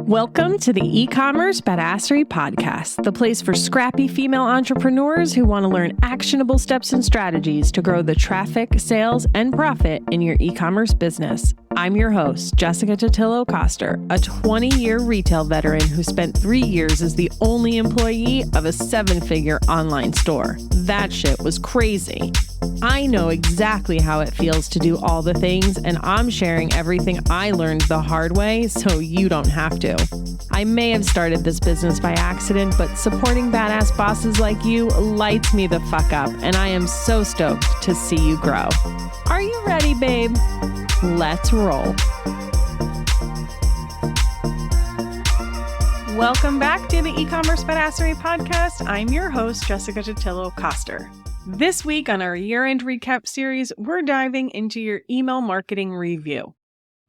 Welcome to the eCommerce Badassery podcast, the place for scrappy female entrepreneurs who want to learn actionable steps and strategies to grow the traffic, sales, and profit in your e-commerce business. I'm your host, Jessica Totillo-Coster, a 20-year retail veteran who spent 3 years as the only employee of a 7-figure online store. That shit was crazy. I know exactly how it feels to do all the things, and I'm sharing everything I learned the hard way so you don't have to. I may have started this business by accident, but supporting badass bosses like you lights me the fuck up, and I am so stoked to see you grow. Are you ready, babe? Let's roll. Welcome back to the eCommerce Badassery podcast. I'm your host, Jessica Totillo-Coster. This week on our year-end recap series, we're diving into your email marketing review.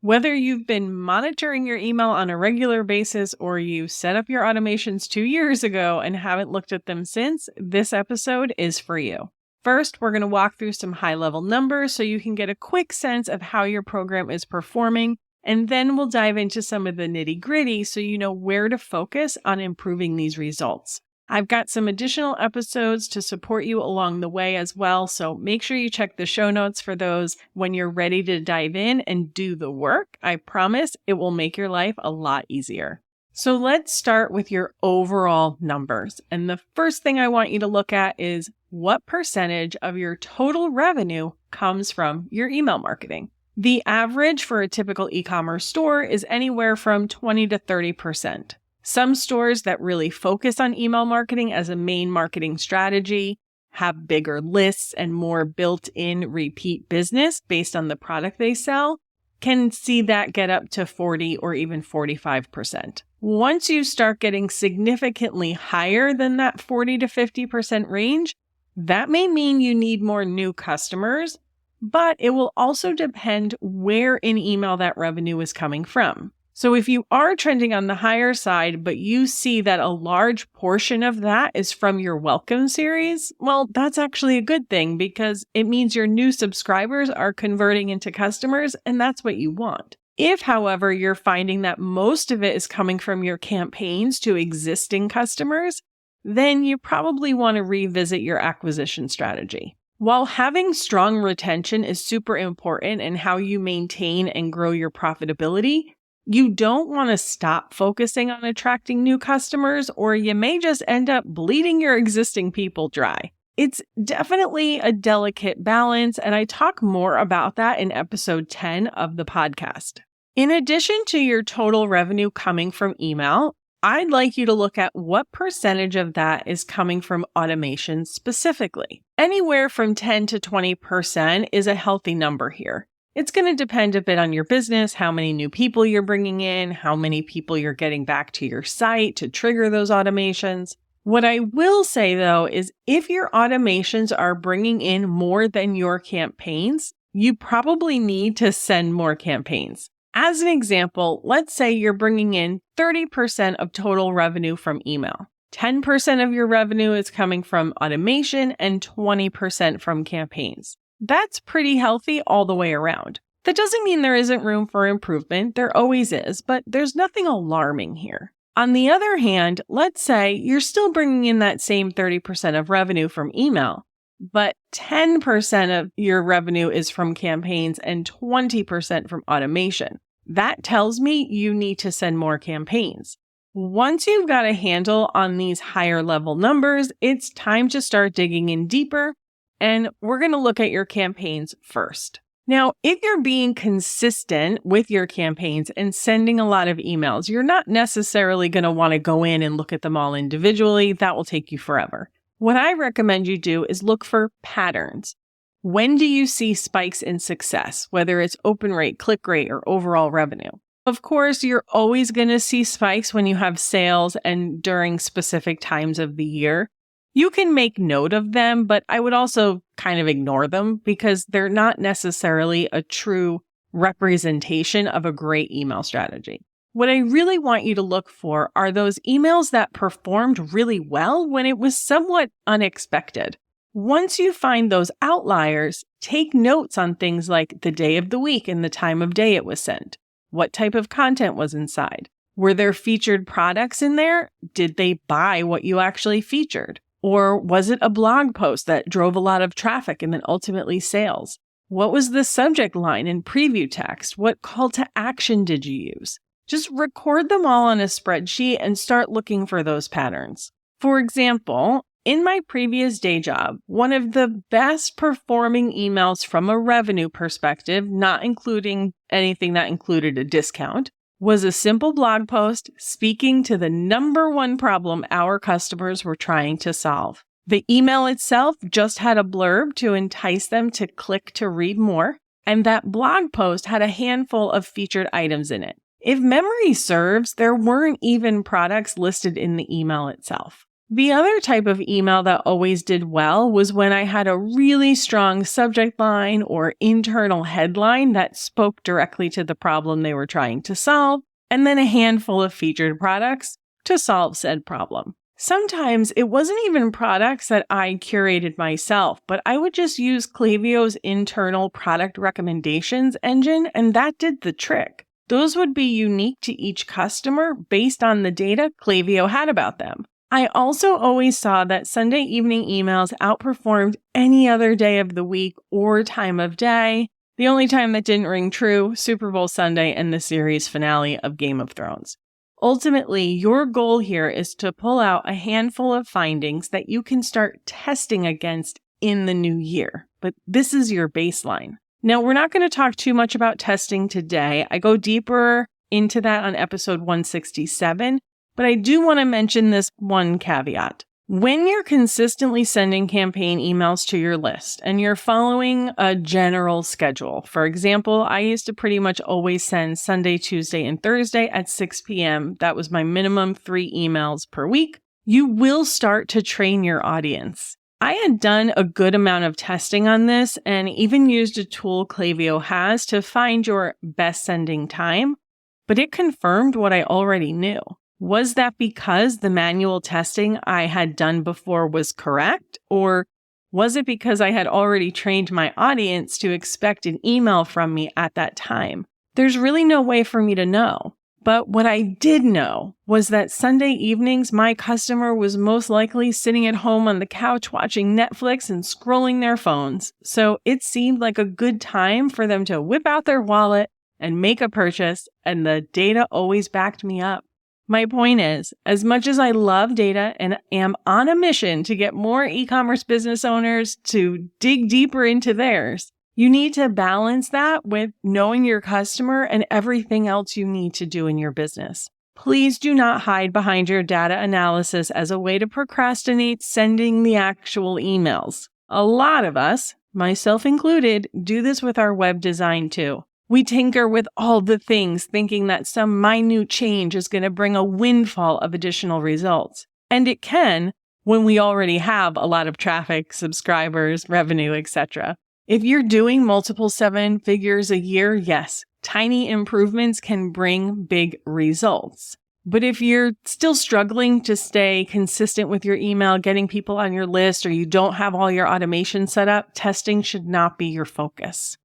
Whether you've been monitoring your email on a regular basis or you set up your automations 2 years ago and haven't looked at them since, this episode is for you. First, we're going to walk through some high-level numbers so you can get a quick sense of how your program is performing, and then we'll dive into some of the nitty-gritty so you know where to focus on improving these results. I've got some additional episodes to support you along the way as well, so make sure you check the show notes for those when you're ready to dive in and do the work. I promise it will make your life a lot easier. So let's start with your overall numbers. And the first thing I want you to look at is what percentage of your total revenue comes from your email marketing. The average for a typical e-commerce store is anywhere from 20 to 30%. Some stores that really focus on email marketing as a main marketing strategy have bigger lists and more built-in repeat business based on the product they sell, can see that get up to 40 or even 45%. Once you start getting significantly higher than that 40 to 50% range, that may mean you need more new customers, but it will also depend where in email that revenue is coming from. So if you are trending on the higher side, but you see that a large portion of that is from your welcome series, well, that's actually a good thing because it means your new subscribers are converting into customers, and that's what you want. If, however, you're finding that most of it is coming from your campaigns to existing customers, then you probably want to revisit your acquisition strategy. While having strong retention is super important in how you maintain and grow your profitability, you don't want to stop focusing on attracting new customers, or you may just end up bleeding your existing people dry. It's definitely a delicate balance, and I talk more about that in episode 10 of the podcast. In addition to your total revenue coming from email, I'd like you to look at what percentage of that is coming from automation specifically. Anywhere from 10 to 20% is a healthy number here. It's going to depend a bit on your business, how many new people you're bringing in, how many people you're getting back to your site to trigger those automations. What I will say, though, is if your automations are bringing in more than your campaigns, you probably need to send more campaigns. As an example, let's say you're bringing in 30% of total revenue from email. 10% of your revenue is coming from automation and 20% from campaigns. That's pretty healthy all the way around. That doesn't mean there isn't room for improvement. There always is, but there's nothing alarming here. On the other hand, let's say you're still bringing in that same 30% of revenue from email, but 10% of your revenue is from campaigns and 20% from automation. That tells me you need to send more campaigns. Once you've got a handle on these higher level numbers, it's time to start digging in deeper. And we're going to look at your campaigns first. Now, if you're being consistent with your campaigns and sending a lot of emails, you're not necessarily going to want to go in and look at them all individually. That will take you forever. What I recommend you do is look for patterns. When do you see spikes in success, whether it's open rate, click rate, or overall revenue? Of course, you're always going to see spikes when you have sales and during specific times of the year. You can make note of them, but I would also kind of ignore them because they're not necessarily a true representation of a great email strategy. What I really want you to look for are those emails that performed really well when it was somewhat unexpected. Once you find those outliers, take notes on things like the day of the week and the time of day it was sent, what type of content was inside, Were there featured products in there? Did they buy what you actually featured? Or was it a blog post that drove a lot of traffic and then ultimately sales? What was the subject line and preview text? What call to action did you use? Just record them all on a spreadsheet and start looking for those patterns. For example, in my previous day job, one of the best performing emails from a revenue perspective, not including anything that included a discount, was a simple blog post speaking to the number one problem our customers were trying to solve. The email itself just had a blurb to entice them to click to read more, and that blog post had a handful of featured items in it. If memory serves, there weren't even products listed in the email itself. The other type of email that always did well was when I had a really strong subject line or internal headline that spoke directly to the problem they were trying to solve, and then a handful of featured products to solve said problem. Sometimes it wasn't even products that I curated myself, but I would just use Klaviyo's internal product recommendations engine, and that did the trick. Those would be unique to each customer based on the data Klaviyo had about them. I also always saw that Sunday evening emails outperformed any other day of the week or time of day. The only time that didn't ring true, Super Bowl Sunday and the series finale of Game of Thrones. Ultimately, your goal here is to pull out a handful of findings that you can start testing against in the new year. But this is your baseline. Now, we're not going to talk too much about testing today. I go deeper into that on episode 167. But I do want to mention this one caveat. When you're consistently sending campaign emails to your list and you're following a general schedule, for example, I used to pretty much always send Sunday, Tuesday, and Thursday at 6 p.m. That was my minimum 3 emails per week. You will start to train your audience. I had done a good amount of testing on this and even used a tool Klaviyo has to find your best sending time, but it confirmed what I already knew. Was that because the manual testing I had done before was correct? Or was it because I had already trained my audience to expect an email from me at that time? There's really no way for me to know. But what I did know was that Sunday evenings, my customer was most likely sitting at home on the couch watching Netflix and scrolling their phones. So it seemed like a good time for them to whip out their wallet and make a purchase, and the data always backed me up. My point is, as much as I love data and am on a mission to get more e-commerce business owners to dig deeper into theirs, you need to balance that with knowing your customer and everything else you need to do in your business. Please do not hide behind your data analysis as a way to procrastinate sending the actual emails. A lot of us, myself included, do this with our web design too. We tinker with all the things thinking that some minute change is going to bring a windfall of additional results. And it can when we already have a lot of traffic, subscribers, revenue, etc. If you're doing multiple 7 figures a year, yes, tiny improvements can bring big results. But if you're still struggling to stay consistent with your email, getting people on your list, or you don't have all your automation set up, testing should not be your focus.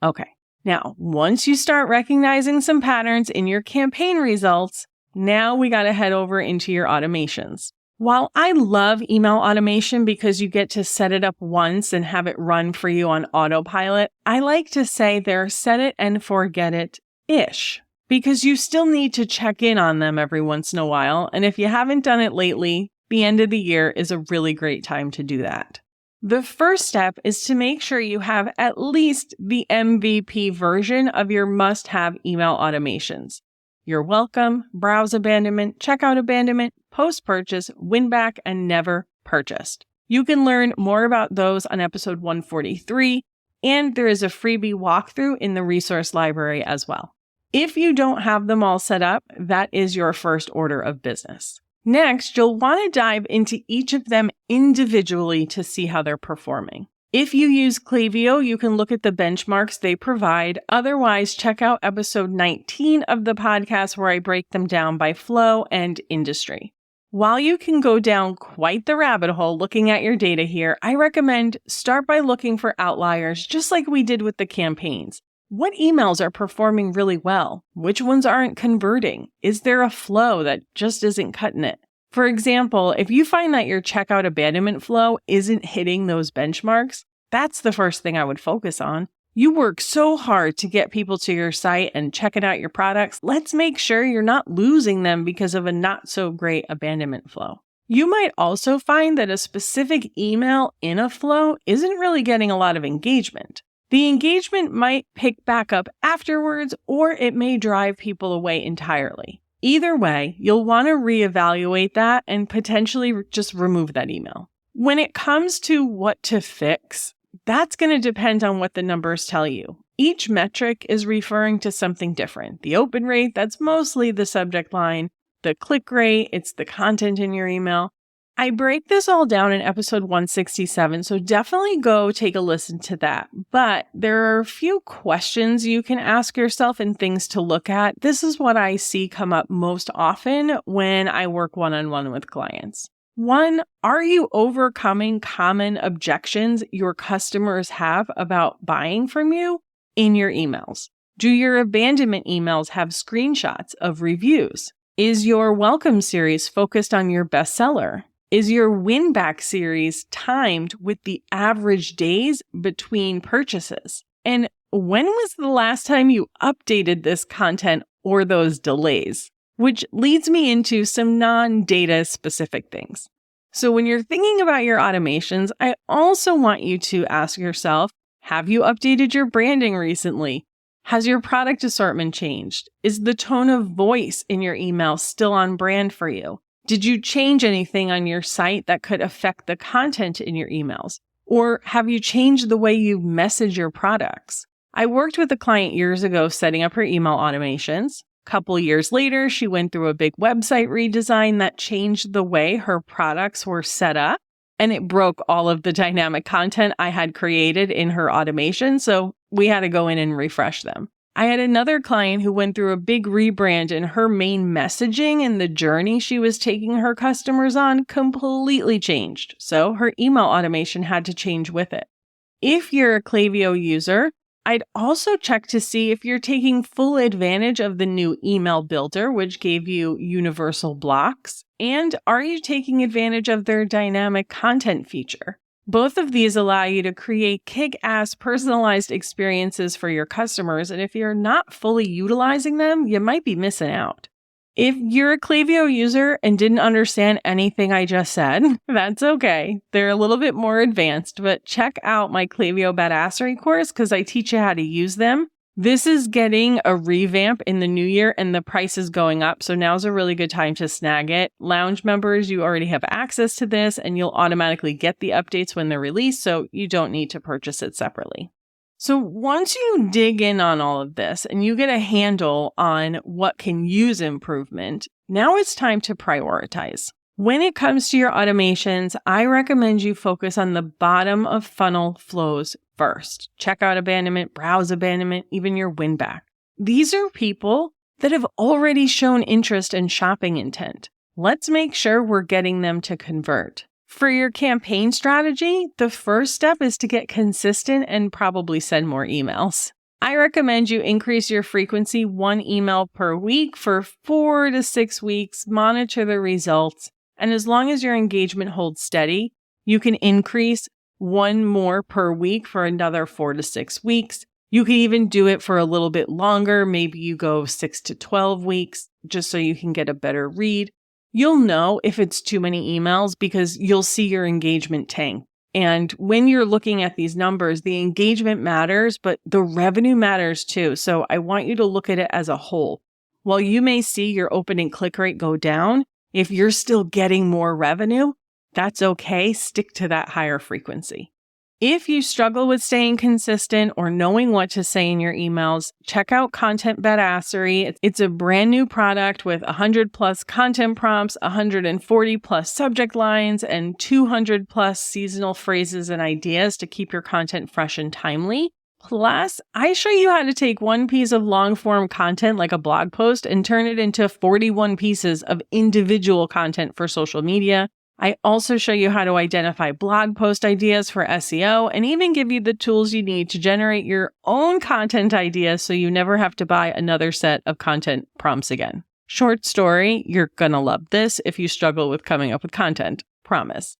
Okay. Now, once you start recognizing some patterns in your campaign results, now we got to head over into your automations. While I love email automation because you get to set it up once and have it run for you on autopilot, I like to say they're set it and forget it-ish, because you still need to check in on them every once in a while. And if you haven't done it lately, the end of the year is a really great time to do that. The first step is to make sure you have at least the MVP version of your must-have email automations. Your welcome, browse abandonment, checkout abandonment, post-purchase, win-back, and never purchased. You can learn more about those on episode 143, and there is a freebie walkthrough in the resource library as well. If you don't have them all set up, that is your first order of business. Next, you'll want to dive into each of them individually to see how they're performing. If you use Klaviyo, you can look at the benchmarks they provide. Otherwise, check out episode 19 of the podcast where I break them down by flow and industry. While you can go down quite the rabbit hole looking at your data here, I recommend start by looking for outliers just like we did with the campaigns. What emails are performing really well? Which ones aren't converting? Is there a flow that just isn't cutting it? For example, if you find that your checkout abandonment flow isn't hitting those benchmarks, that's the first thing I would focus on. You work so hard to get people to your site and checking out your products. Let's make sure you're not losing them because of a not so great abandonment flow. You might also find that a specific email in a flow isn't really getting a lot of engagement. The engagement might pick back up afterwards, or it may drive people away entirely. Either way, you'll want to reevaluate that and potentially just remove that email. When it comes to what to fix, that's going to depend on what the numbers tell you. Each metric is referring to something different. The open rate, that's mostly the subject line. The click rate, it's the content in your email. I break this all down in episode 167, so definitely go take a listen to that. But there are a few questions you can ask yourself and things to look at. This is what I see come up most often when I work one-on-one with clients. 1, are you overcoming common objections your customers have about buying from you in your emails? Do your abandonment emails have screenshots of reviews? Is your welcome series focused on your bestseller? Is your win-back series timed with the average days between purchases? And when was the last time you updated this content or those delays? Which leads me into some non-data specific things. So when you're thinking about your automations, I also want you to ask yourself, have you updated your branding recently? Has your product assortment changed? Is the tone of voice in your email still on brand for you? Did you change anything on your site that could affect the content in your emails? Or have you changed the way you message your products? I worked with a client years ago setting up her email automations. A couple years later, she went through a big website redesign that changed the way her products were set up, and it broke all of the dynamic content I had created in her automation, so we had to go in and refresh them. I had another client who went through a big rebrand, and her main messaging and the journey she was taking her customers on completely changed. So her email automation had to change with it. If you're a Klaviyo user, I'd also check to see if you're taking full advantage of the new email builder, which gave you universal blocks, and are you taking advantage of their dynamic content feature? Both of these allow you to create kick-ass personalized experiences for your customers, and if you're not fully utilizing them, you might be missing out. If you're a Klaviyo user and didn't understand anything I just said, that's okay. They're a little bit more advanced, but check out my Klaviyo Badassery course because I teach you how to use them. This is getting a revamp in the new year and the price is going up, so now's a really good time to snag it. Lounge members, you already have access to this and you'll automatically get the updates when they're released, so you don't need to purchase it separately. So once you dig in on all of this and you get a handle on what can use improvement, now it's time to prioritize. When it comes to your automations, I recommend you focus on the bottom of funnel flows first. Checkout abandonment, browse abandonment, even your win back. These are people that have already shown interest and shopping intent. Let's make sure we're getting them to convert. For your campaign strategy, the first step is to get consistent and probably send more emails. I recommend you increase your frequency 1 email per week for 4 to 6 weeks, monitor the results, and as long as your engagement holds steady, you can increase 1 more per week for another 4 to 6 weeks. You can even do it for a little bit longer. Maybe you go 6 to 12 weeks just so you can get a better read. You'll know if it's too many emails because you'll see your engagement tank. And when you're looking at these numbers, the engagement matters, but the revenue matters too. So I want you to look at it as a whole. While you may see your opening click rate go down, if you're still getting more revenue, that's okay. Stick to that higher frequency. If you struggle with staying consistent or knowing what to say in your emails, check out Content Badassery. It's a brand new product with 100 plus content prompts, 140 plus subject lines, and 200 plus seasonal phrases and ideas to keep your content fresh and timely. Plus, I show you how to take one piece of long form content like a blog post and turn it into 41 pieces of individual content for social media. I also show you how to identify blog post ideas for SEO and even give you the tools you need to generate your own content ideas so you never have to buy another set of content prompts again. Short story, you're gonna love this if you struggle with coming up with content. Promise.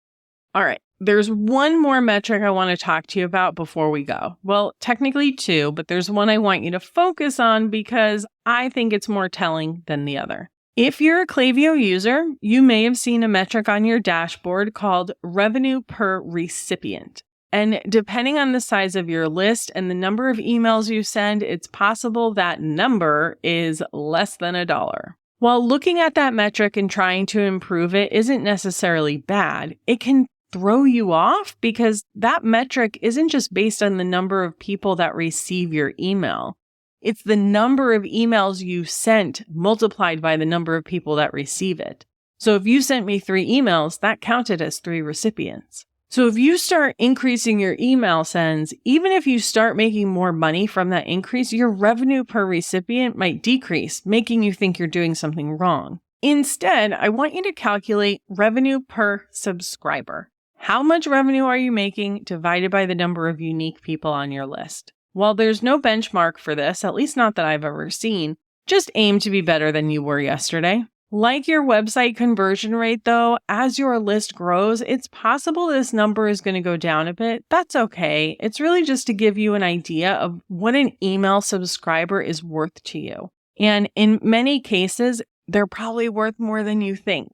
All right, there's one more metric I want to talk to you about before we go. Well, technically two, but there's one I want you to focus on because I think it's more telling than the other. If you're a Klaviyo user, you may have seen a metric on your dashboard called revenue per recipient. And depending on the size of your list and the number of emails you send, it's possible that number is less than $1. While looking at that metric and trying to improve it isn't necessarily bad, it can throw you off because that metric isn't just based on the number of people that receive your email. It's the number of emails you sent multiplied by the number of people that receive it. So if you sent me 3 emails, that counted as 3 recipients. So if you start increasing your email sends, even if you start making more money from that increase, your revenue per recipient might decrease, making you think you're doing something wrong. Instead, I want you to calculate revenue per subscriber. How much revenue are you making divided by the number of unique people on your list? While there's no benchmark for this, at least not that I've ever seen, just aim to be better than you were yesterday. Like your website conversion rate though, as your list grows, it's possible this number is going to go down a bit. That's okay. It's really just to give you an idea of what an email subscriber is worth to you. And in many cases, they're probably worth more than you think.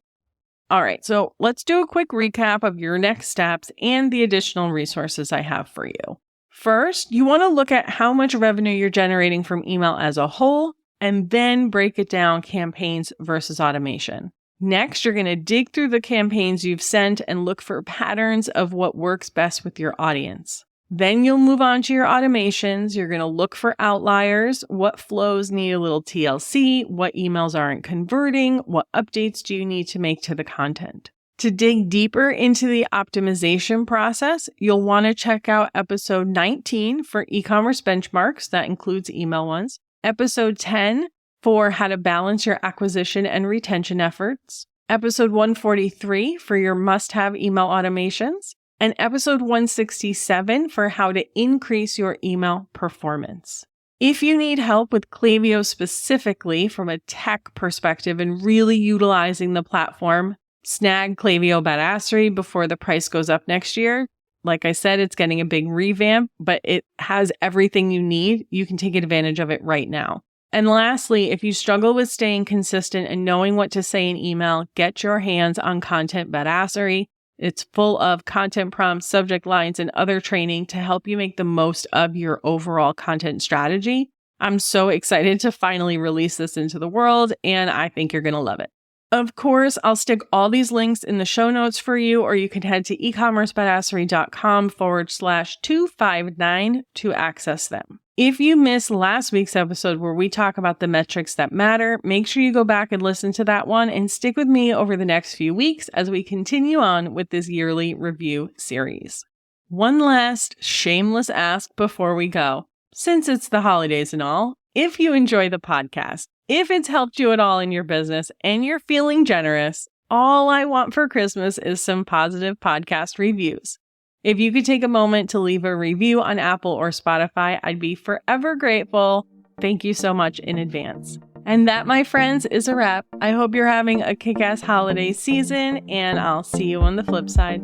All right, so let's do a quick recap of your next steps and the additional resources I have for you. First, you want to look at how much revenue you're generating from email as a whole, and then break it down campaigns versus automation. Next, you're going to dig through the campaigns you've sent and look for patterns of what works best with your audience. Then you'll move on to your automations. You're going to look for outliers, what flows need a little TLC, what emails aren't converting, what updates do you need to make to the content. To dig deeper into the optimization process, you'll want to check out episode 19 for e-commerce benchmarks. That includes email ones. Episode 10 for how to balance your acquisition and retention efforts. Episode 143 for your must-have email automations. And episode 167 for how to increase your email performance. If you need help with Klaviyo specifically from a tech perspective and really utilizing the platform, snag Klaviyo Badassery before the price goes up next year. Like I said, it's getting a big revamp, but it has everything you need. You can take advantage of it right now. And lastly, if you struggle with staying consistent and knowing what to say in email, get your hands on Content Badassery. It's full of content prompts, subject lines, and other training to help you make the most of your overall content strategy. I'm so excited to finally release this into the world, and I think you're going to love it. Of course, I'll stick all these links in the show notes for you, or you can head to ecommercebadassery.com/259 to access them. If you missed last week's episode where we talk about the metrics that matter, make sure you go back and listen to that one and stick with me over the next few weeks as we continue on with this yearly review series. One last shameless ask before we go. Since it's the holidays and all, if you enjoy the podcast, if it's helped you at all in your business and you're feeling generous, all I want for Christmas is some positive podcast reviews. If you could take a moment to leave a review on Apple or Spotify, I'd be forever grateful. Thank you so much in advance. And that, my friends, is a wrap. I hope you're having a kick-ass holiday season, and I'll see you on the flip side.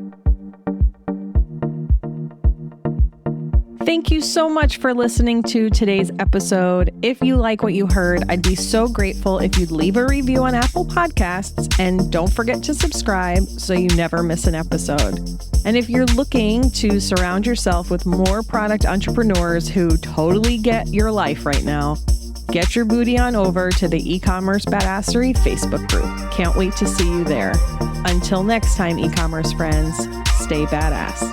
Thank you so much for listening to today's episode. If you like what you heard, I'd be so grateful if you'd leave a review on Apple Podcasts, and don't forget to subscribe so you never miss an episode. And if you're looking to surround yourself with more product entrepreneurs who totally get your life right now, get your booty on over to the eCommerce Badassery Facebook group. Can't wait to see you there. Until next time, e-commerce friends, stay badass.